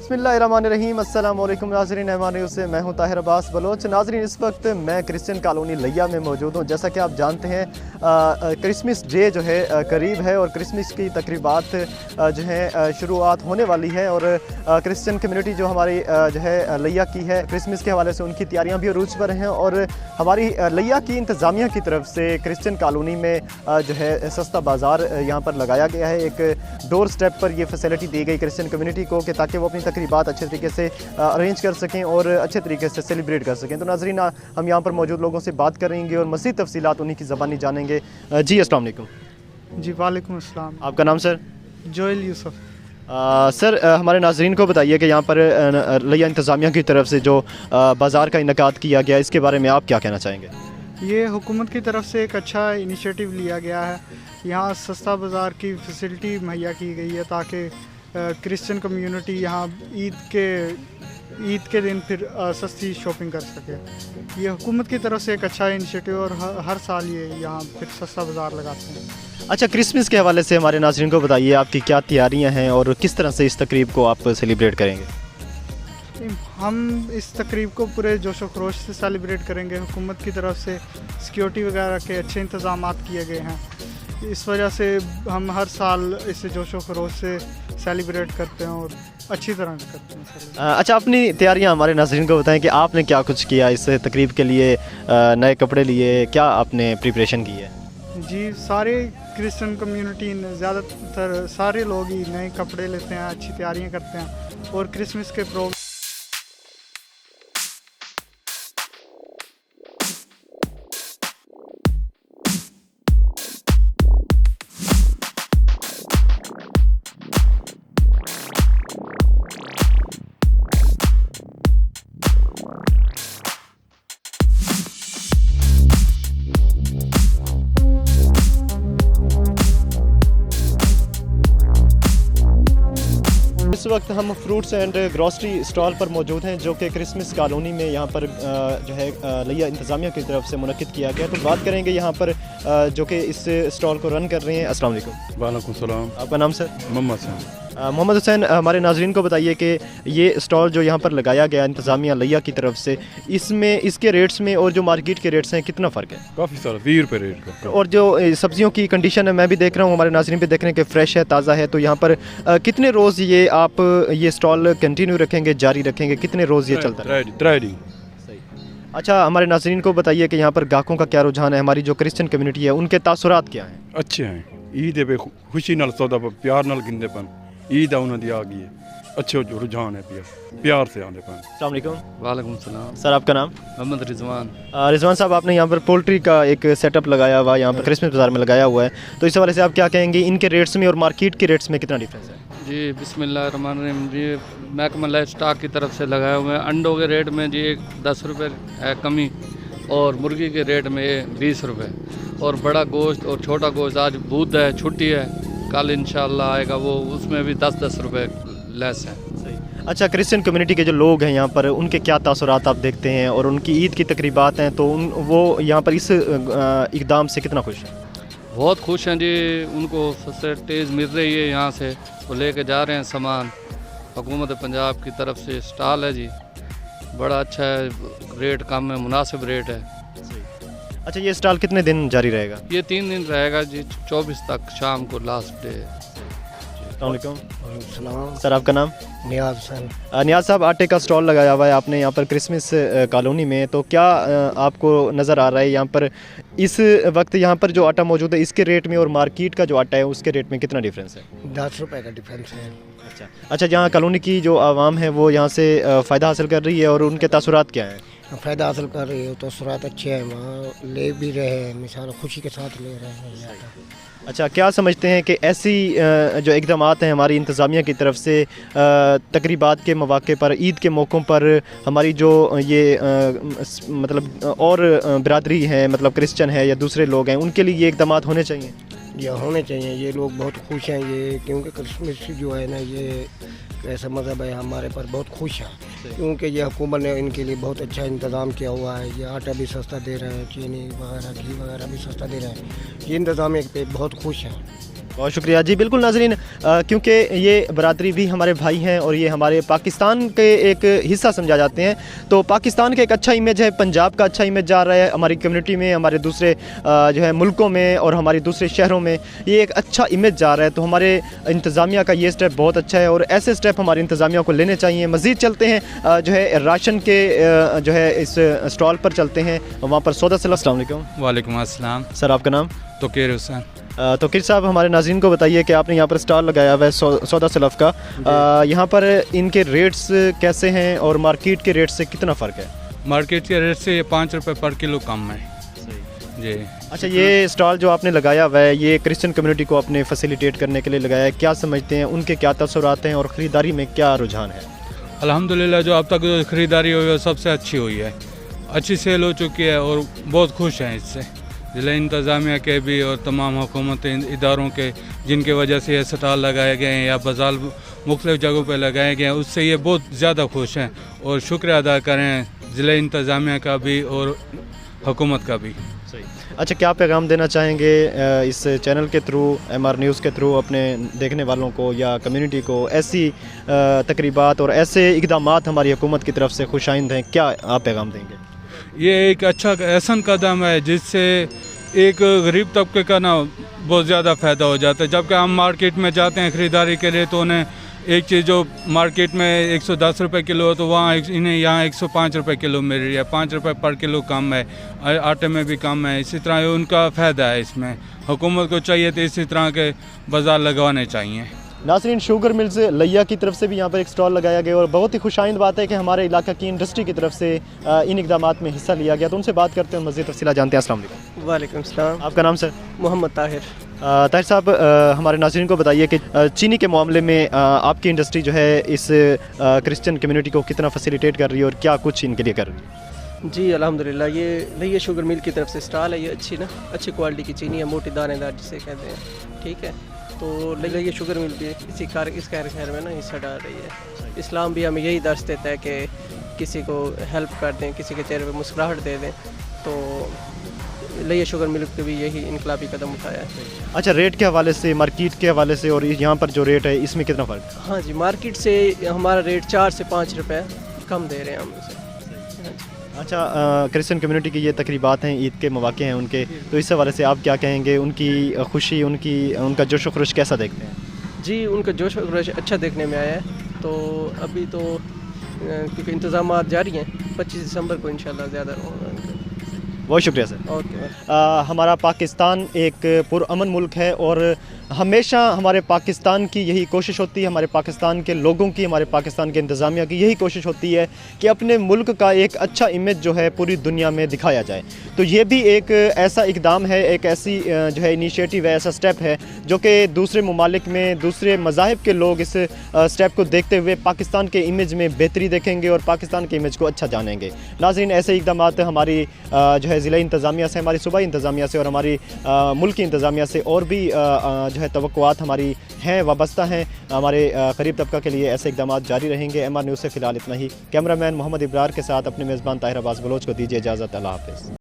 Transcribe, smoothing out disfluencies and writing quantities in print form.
बिस्मिल्लाहिर्रहमानिर्रहीम। अस्सलाम वालेकुम नाज़रीन, मेहमान से मैं हूं ताहिर अब्बास बलोच। नाज़रीन, इस वक्त मैं क्रिश्चियन कॉलोनी लैया में मौजूद हूं। जैसा कि आप जानते हैं क्रिसमस डे जो है करीब है और क्रिसमस की तकरीबात जो है शुरुआत होने वाली है और क्रिश्चियन कम्युनिटी जो हमारी जो है लैया की है, क्रिसमस के हवाले से उनकी तैयारियां भी अरूज पर हैं और हमारी लैया की इंतज़ामिया की तरफ से क्रिश्चियन कॉलोनी में जो है सस्ता बाज़ार यहाँ पर लगाया गया है। एक डोर स्टेप पर ये फैसिलिटी दी गई क्रिश्चियन कम्युनिटी को कि ताकि वो अपनी तकरीबात अच्छे तरीके से अरेंज कर सकें और अच्छे तरीके से सेलिब्रेट कर सकें। तो नाज़रीन, हम यहाँ पर मौजूद लोगों से बात करेंगे और मज़ीद तफसीलात उन्हीं की ज़बानी जानेंगे। जी अस्सलाम वालेकुम। जी वालेकुम अस्सलाम। आपका नाम सर? जोएल यूसुफ। सर, हमारे नाज़रीन को बताइए कि यहाँ पर लैया इंतज़ामिया की तरफ से जो बाज़ार का इनकाद किया गया, इसके बारे में आप क्या कहना चाहेंगे? ये हुकूमत की तरफ से एक अच्छा इनिशिएटिव लिया गया है। यहाँ सस्ता बाज़ार की फैसिलिटी मुहैया की गई है ताकि क्रिश्चियन कम्युनिटी यहाँ ईद के दिन फिर सस्ती शॉपिंग कर सके। ये हुकूमत की तरफ से एक अच्छा इनिशिएटिव और हर साल ये यहाँ फिर सस्ता बाज़ार लगाते हैं। अच्छा, क्रिसमस के हवाले से हमारे नाज़रीन को बताइए आपकी क्या तैयारियाँ हैं और किस तरह से इस तकरीब को आप सेलिब्रेट करेंगे? हम इस तकरीब को पूरे जोश व खरोश से सेलिब्रेट करेंगे। हुकूमत की तरफ से सिक्योरिटी वगैरह के अच्छे इंतज़ाम किए गए हैं, इस वजह से हम हर साल इसे जोश व खरोश से सेलिब्रेट करते हैं और अच्छी तरह करते हैं। अच्छा, अपनी तैयारियां हमारे नाज़रीन को बताएं कि आपने क्या कुछ किया इस तकरीब के लिए, नए कपड़े लिए, क्या आपने प्रिपरेशन की है? जी, सारे क्रिश्चियन कम्युनिटी ज़्यादातर सारे लोग ही नए कपड़े लेते हैं, अच्छी तैयारियां करते हैं और क्रिसमस के प्रोग्राम इस वक्त हम फ्रूट्स एंड ग्रॉसरी स्टॉल पर मौजूद हैं जो कि क्रिसमस कॉलोनी में यहाँ पर जो है लैया इंतज़ामिया की तरफ से मुनक्किद किया गया। तो बात करेंगे यहाँ पर जो कि इस स्टॉल को रन कर रहे हैं। अस्सलाम वालेकुम। वालेकुम सलाम। आपका नाम सर? मोहम्मद हुसैन। हमारे नाज़रीन को बताइए कि ये स्टॉल जो यहाँ पर लगाया गया इंतज़ामिया लैया की तरफ से, इसमें इसके रेट्स में और जो मार्केट के रेट्स हैं कितना फ़र्क है? काफ़ी सारा 20 रुपये रेट का। और जो सब्जियों की कंडीशन है, मैं भी देख रहा हूँ, हमारे नाज़रीन भी देख रहे हैं कि फ़्रेश है, ताज़ा है। तो यहाँ पर कितने रोज़ ये आप ये स्टॉल कंटिन्यू रखेंगे, जारी रखेंगे? कितने रोज़ ये चलता है? 3 दिन। अच्छा, हमारे नाज़रीन को बताइए कि यहाँ पर ग्राहकों का क्या रुझान है, हमारी जो क्रिश्चियन कम्युनिटी है उनके तासुरात क्या हैं? अच्छे हैं। ईद पे खुशी नाल सौदा प्यार नाल गिनदे पन। ईद उन्होंने दी आ गई है, अच्छे रुझान है, प्यार से आने पाए। अस्सलाम वालेकुम। वालेकुम सलाम। सर, आपका नाम? मोहम्मद रिजवान। रिजवान साहब, आपने यहाँ पर पोल्ट्री का एक सेटअप लगाया हुआ, यहाँ पर क्रिसमस बाज़ार में लगाया हुआ है, तो इस हवाले से आप क्या कहेंगे? इनके रेट्स में और मार्केट के रेट्स में कितना डिफरेंस है? जी बिस्मिल्लाहिर्रहमानिर्रहीम। जी, महकमा लाइफ स्टॉक की तरफ से लगाए हुए हैं। अंडों के रेट में जी 10 रुपये है कमी और मुर्गी के रेट में 20 रुपये और बड़ा गोश्त और छोटा गोश्त आज बुध है, छुट्टी है, कल इंशाल्लाह आएगा वो, उसमें भी 10-10 रुपये लेस है। अच्छा, क्रिश्चियन कम्युनिटी के जो लोग हैं यहाँ पर, उनके क्या तासुरात आप देखते हैं और उनकी ईद की तकरीबात हैं, तो वो यहाँ पर इस इक़दाम से कितना खुश हैं? बहुत खुश हैं जी, उनको फैसिलिटीज़ मिल रही है, यहाँ से वो लेके जा रहे हैं सामान। हुकूमत पंजाब की तरफ से स्टॉल है जी, बड़ा अच्छा है, रेट कम है, मुनासिब रेट है। अच्छा, ये स्टॉल कितने दिन जारी रहेगा? ये 3 दिन रहेगा जी, 24 तक शाम को लास्ट डे। अस्सलाम। सर, आपका नाम? नियाज हुसैन। नियाज साहब, आटे का स्टॉल लगाया हुआ है आपने यहाँ पर क्रिसमस कॉलोनी में, तो क्या आपको नज़र आ रहा है यहाँ पर इस वक्त यहाँ पर जो आटा मौजूद है इसके रेट में और मार्केट का जो आटा है उसके रेट में कितना डिफरेंस है? 10 रुपये का डिफरेंस है। अच्छा, जहाँ कॉलोनी की जो आवाम है वो यहाँ से फ़ायदा हासिल कर रही है और उनके तासुरात क्या हैं? फ़ायदा हासिल कर रही है, तो असरात अच्छे हैं, वहाँ ले भी रहे हैं, मिसाल खुशी के साथ ले रहे हैं यहाँ का। अच्छा, क्या समझते हैं कि ऐसी जो इक़दामात हैं हमारी इंतज़ामिया की तरफ से तकरीबात के मौक़े पर, ईद के मौक़ों पर, हमारी जो ये मतलब और बिरादरी है, मतलब क्रिश्चियन है या दूसरे लोग हैं, उनके लिए ये इक़दामात होने चाहिए? ये होने चाहिए, ये लोग बहुत खुश हैं ये, क्योंकि क्रिसमस जो है ना, ये ऐसा मज़हब है हमारे पर, बहुत खुश हैं क्योंकि ये हुकूमत ने इनके लिए बहुत अच्छा इंतज़ाम किया हुआ है। ये आटा भी सस्ता दे रहे हैं, चीनी वगैरह, घी वगैरह भी सस्ता दे रहे हैं। ये इंतज़ाम पे बहुत खुश हैं। बहुत शुक्रिया जी। बिल्कुल नाज़रीन, क्योंकि ये बरादरी भी हमारे भाई हैं और ये हमारे पाकिस्तान के एक हिस्सा समझा जाते हैं, तो पाकिस्तान का एक अच्छा इमेज है, पंजाब का अच्छा इमेज जा रहा है हमारी कम्युनिटी में, हमारे दूसरे जो है मुल्कों में और हमारे दूसरे शहरों में ये एक अच्छा इमेज जा रहा है। तो हमारे इंतज़ामिया का ये स्टेप बहुत अच्छा है और ऐसे स्टेप हमारी इंतज़ामिया को लेने चाहिए। मज़ीद चलते हैं जो है राशन के जो है इस स्टॉल पर चलते हैं, वहाँ पर सौदा सलाम। अस्सलाम वालेकुम। वालेकुम अस्सलाम। सर, आपका नाम? तोकीर हुसैन। तो किर साहब, हमारे नाज़रीन को बताइए कि आपने यहाँ पर स्टॉल लगाया हुआ है सौदा सलफ़ का, यहाँ पर इनके रेट्स कैसे हैं और मार्केट के रेट से कितना फ़र्क है? मार्केट के रेट से ये 5 रुपये पर किलो कम है जी। अच्छा, ये स्टॉल जो आपने लगाया हुआ है ये क्रिश्चियन कम्युनिटी को अपने फैसिलिटेट करने के लिए लगाया है, क्या समझते हैं, उनके क्या तसव्वुरात हैं और ख़रीदारी में क्या रुझान है? अल्हम्दुलिल्लाह जो अब तक ख़रीदारी हुई है सबसे अच्छी हुई है, अच्छी सेल हो चुकी है और बहुत खुश हैं इससे, ज़िला इंतज़ामिया के भी और तमाम हुकूमती इदारों के, जिनकी वजह से ये स्टॉल लगाए गए हैं या बाज़ार मुख्तलिफ़ जगहों पर लगाए गए हैं, उससे ये बहुत ज़्यादा खुश हैं और शुक्रिया अदा करें ज़िला इंतज़ामिया का भी और हुकूमत का भी। अच्छा, क्या पैगाम देना चाहेंगे इस चैनल के थ्रू, MR न्यूज़ के थ्रू अपने देखने वालों को या कम्युनिटी को? ऐसी तकरीबात और ऐसे इक़दामात हमारी हुकूमत की तरफ से खुशाइंद हैं, क्या आप पैगाम देंगे? ये एक अच्छा ऐसा कदम है जिससे एक गरीब तबके का ना बहुत ज़्यादा फ़ायदा हो जाता है। जबकि हम मार्केट में जाते हैं ख़रीदारी के लिए तो उन्हें एक चीज़ जो मार्केट में 110 रुपये किलो है तो वहाँ इन्हें यहाँ 105 रुपये किलो मिल रही है, 5 रुपये पर किलो कम है, आटे में भी कम है। इसी तरह उनका फ़ायदा है इसमें, हुकूमत को चाहिए तो इसी तरह के बाज़ार लगवाने चाहिए। नाज़रीन, शुगर मिल्स लैया की तरफ से भी यहाँ पर एक स्टॉल लगाया गया और बहुत ही खुशाइंद बात है कि हमारे इलाका की इंडस्ट्री की तरफ से इन इक़दामात में हिस्सा लिया गया, तो उनसे बात करते हैं, मज़ीद तफ़सीलात जानते हैं। अस्सलाम वालेकुम। वालेकुम सलाम। आपका नाम सर? मोहम्मद ताहिर। ताहिर साहब, हमारे नाज़रीन को बताइए कि चीनी के मामले में आपकी इंडस्ट्री जो है इस क्रिश्चियन कम्युनिटी को कितना फैसिलिटेट कर रही है और क्या कुछ इनके लिए कर रही है? जी अल्हम्दुलिल्लाह, ये लैया शुगर मिल की तरफ से स्टॉल है, ये अच्छी क्वालिटी की चीनी है, मोटी दानेदार जिसे कहते हैं, ठीक है। तो लैया शुगर मिल भी इस खैर में ना हिस्सा डाल रही है। इस्लाम भी हमें यही दर्श देता है कि किसी को हेल्प कर दें, किसी के चेहरे पे मुस्कुराहट दे दें, तो लैया शुगर मिल्क पे भी यही इनकलाबी कदम उठाया है। अच्छा, रेट के हवाले से, मार्केट के हवाले से और यहाँ पर जो रेट है इसमें कितना फ़र्क? हाँ जी, मार्केट से हमारा रेट 4 से 5 रुपये कम दे रहे हैं हम उसे। अच्छा, क्रिश्चियन कम्युनिटी की ये तकरीबात हैं, ईद के मौके हैं उनके, तो इस हवाले से आप क्या कहेंगे? उनकी खुशी, उनका जोश व खरोश कैसा देखते हैं? जी, उनका जोश व खरोश अच्छा देखने में आया है। तो अभी तो क्योंकि इंतज़ामात जारी हैं, 25 दिसंबर को इंशाल्लाह ज़्यादा होगा। बहुत शुक्रिया सर। ओके। हमारा पाकिस्तान एक पुरअमन मुल्क है और हमेशा हमारे पाकिस्तान की यही कोशिश होती है, हमारे पाकिस्तान के लोगों की, हमारे पाकिस्तान के इंतज़ामिया की यही कोशिश होती है कि अपने मुल्क का एक अच्छा इमेज जो है पूरी दुनिया में दिखाया जाए। तो ये भी एक ऐसा इक़दाम है, एक ऐसी जो है इनिशिएटिव है, ऐसा स्टेप है जो कि दूसरे ममालिक में, दूसरे मज़ाहिब के लोग इस स्टेप को देखते हुए पाकिस्तान के इमेज में बेहतरी देखेंगे और पाकिस्तान के इमेज को अच्छा जानेंगे। नाज़रीन, ऐसे इक़दामात हमारी जो है ज़िला इंतज़ामिया से, हमारी सूबाई इंतज़ामिया से और हमारी मुल्की इंतज़ामिया से और भी जो है तवक्कुआत हमारी हैं, वाबस्ता हैं। हमारे ग़रीब तबका के लिए ऐसे इक़दामात जारी रहेंगे। MR न्यूज़ से फ़िलहाल इतना ही। कैमरामैन मोहम्मद इब्रार के साथ अपने मेज़बान ताहिर अब्बास बलोच को दीजिए इजाज़त। अल्लाह हाफ़िज़।